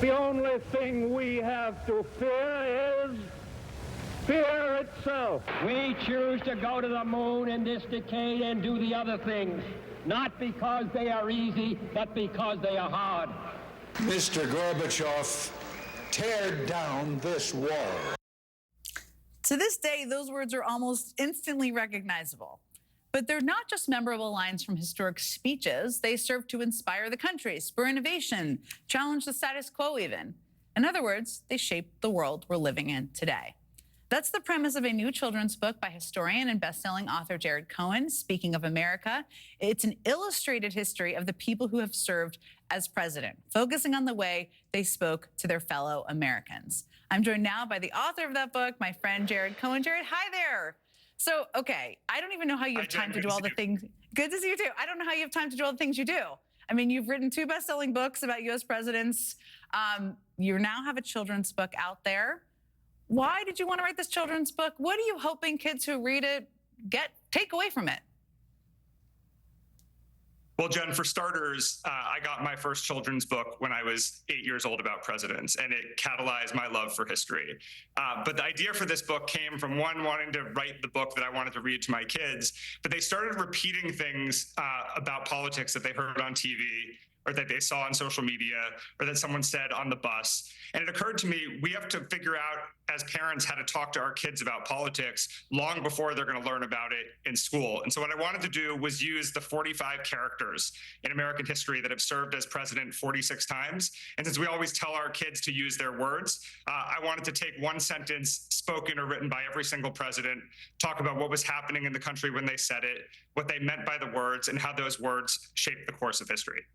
The only thing we have to fear is fear itself. We choose to go to the moon in this decade and do the other things, not because they are easy, but because they are hard. Mr. Gorbachev, tear down this wall. To this day, those words are almost instantly recognizable. But they're not just memorable lines from historic speeches. They serve to inspire the country, spur innovation, challenge the status quo even. In other words, they shape the world we're living in today. That's the premise of a new children's book by historian and best-selling author Jared Cohen, Speaking of America. It's an illustrated history of the people who have served as president, focusing on the way they spoke to their fellow Americans. I'm joined now by the author of that book, my friend Jared Cohen. Jared, hi there. So, okay, I don't even know how you have time to do all the things. Good to see you too. I don't know how you have time to do all the things you do. I mean, you've written 2 best-selling books about U.S. presidents. You now have a children's book out there. Why did you want to write this children's book? What are you hoping kids who read it take away from it? Well, Jen, for starters, I got my first children's book when I was 8 years old about presidents, and it catalyzed my love for history. But the idea for this book came from one, wanting to write the book that I wanted to read to my kids, but they started repeating things about politics that they heard on TV, or that they saw on social media, or that someone said on the bus. And it occurred to me, we have to figure out as parents how to talk to our kids about politics long before they're gonna learn about it in school. And so what I wanted to do was use the 45 characters in American history that have served as president 46 times. And since we always tell our kids to use their words, I wanted to take one sentence spoken or written by every single president, talk about what was happening in the country when they said it, what they meant by the words, and how those words shaped the course of history.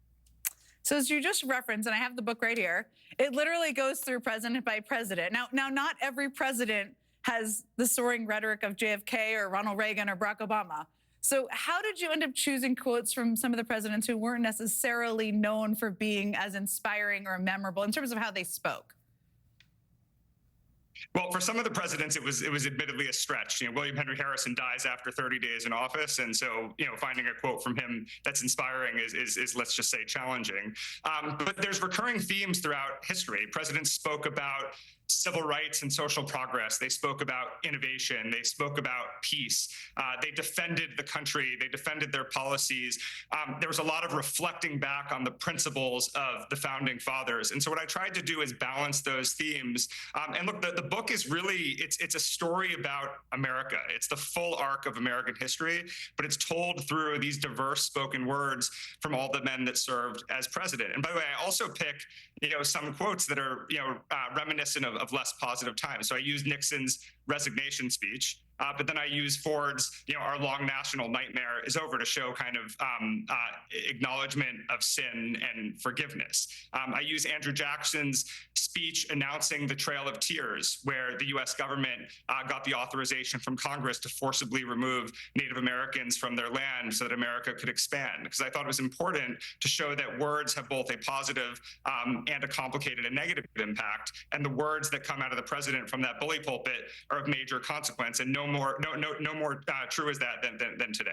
So as you just referenced, and I have the book right here, it literally goes through president by president. Now, not every president has the soaring rhetoric of JFK or Ronald Reagan or Barack Obama. So how did you end up choosing quotes from some of the presidents who weren't necessarily known for being as inspiring or memorable in terms of how they spoke? Well, for some of the presidents, it was admittedly a stretch. William Henry Harrison dies after 30 days in office, and so finding a quote from him that's inspiring is let's just say challenging. But there's recurring themes throughout history. Presidents spoke about civil rights and social progress. They spoke about innovation. They spoke about peace. They defended the country. They defended their policies. There was a lot of reflecting back on the principles of the founding fathers. And so what I tried to do is balance those themes. And look, the book is really, it's a story about America. It's the full arc of American history, but it's told through these diverse spoken words from all the men that served as president. And by the way, I also pick some quotes that are reminiscent of less positive times. So I used Nixon's resignation speech, but then I use Ford's, our long national nightmare is over, to show kind of acknowledgement of sin and forgiveness. I use Andrew Jackson's speech announcing the Trail of Tears, where the U.S. government got the authorization from Congress to forcibly remove Native Americans from their land so that America could expand. Because I thought it was important to show that words have both a positive and a complicated and negative impact, and the words that come out of the president from that bully pulpit are of major consequence, and no more true is that than today.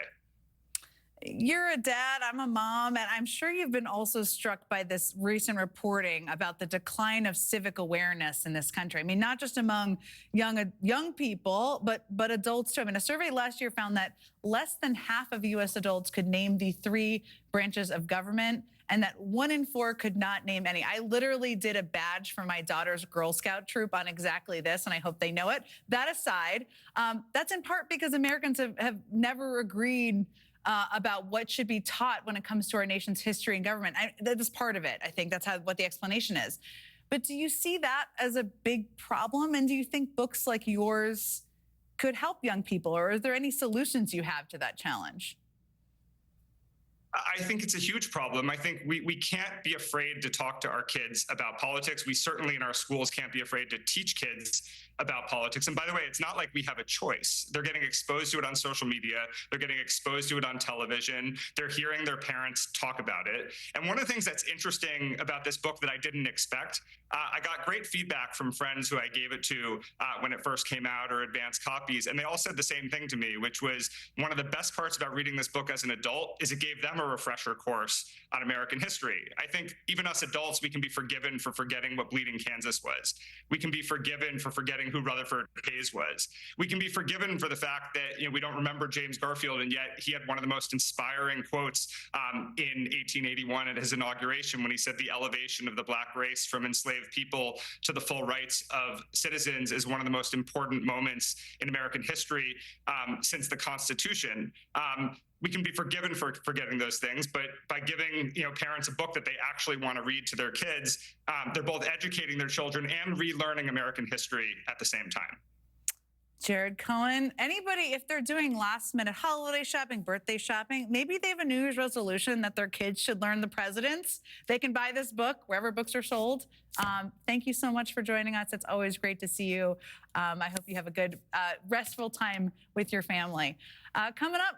You're a dad, I'm a mom, and I'm sure you've been also struck by this recent reporting about the decline of civic awareness in this country. I mean, not just among young people, but adults too. I mean, a survey last year found that less than half of U.S. adults could name the 3 branches of government, and that 1 in 4 could not name any. I literally did a badge for my daughter's Girl Scout troop on exactly this, and I hope they know it. That aside, that's in part because Americans have never agreed about what should be taught when it comes to our nation's history and government. That's part of it. I think that's what the explanation is. But do you see that as a big problem? And do you think books like yours could help young people, or are there any solutions you have to that challenge? I think it's a huge problem. I think we can't be afraid to talk to our kids about politics. We certainly in our schools can't be afraid to teach kids about politics. And by the way, it's not like we have a choice. They're getting exposed to it on social media. They're getting exposed to it on television. They're hearing their parents talk about it. And one of the things that's interesting about this book that I didn't expect I got great feedback from friends who I gave it to when it first came out, or advanced copies, and they all said the same thing to me, which was one of the best parts about reading this book as an adult is it gave them a refresher course on American history. I think even us adults, we can be forgiven for forgetting what Bleeding Kansas was. We can be forgiven for forgetting who Rutherford Hayes was. We can be forgiven for the fact that we don't remember James Garfield, and yet he had one of the most inspiring quotes in 1881 at his inauguration, when he said the elevation of the Black race from enslaved people to the full rights of citizens is one of the most important moments in American history since the Constitution. We can be forgiven for forgetting those things, but by giving parents a book that they actually want to read to their kids, they're both educating their children and relearning American history at the same time. Jared Cohen, anybody, if they're doing last-minute holiday shopping, birthday shopping, maybe they have a New Year's resolution that their kids should learn the presidents, they can buy this book wherever books are sold. Thank you so much for joining us. It's always great to see you. I hope you have a good, restful time with your family. Coming up,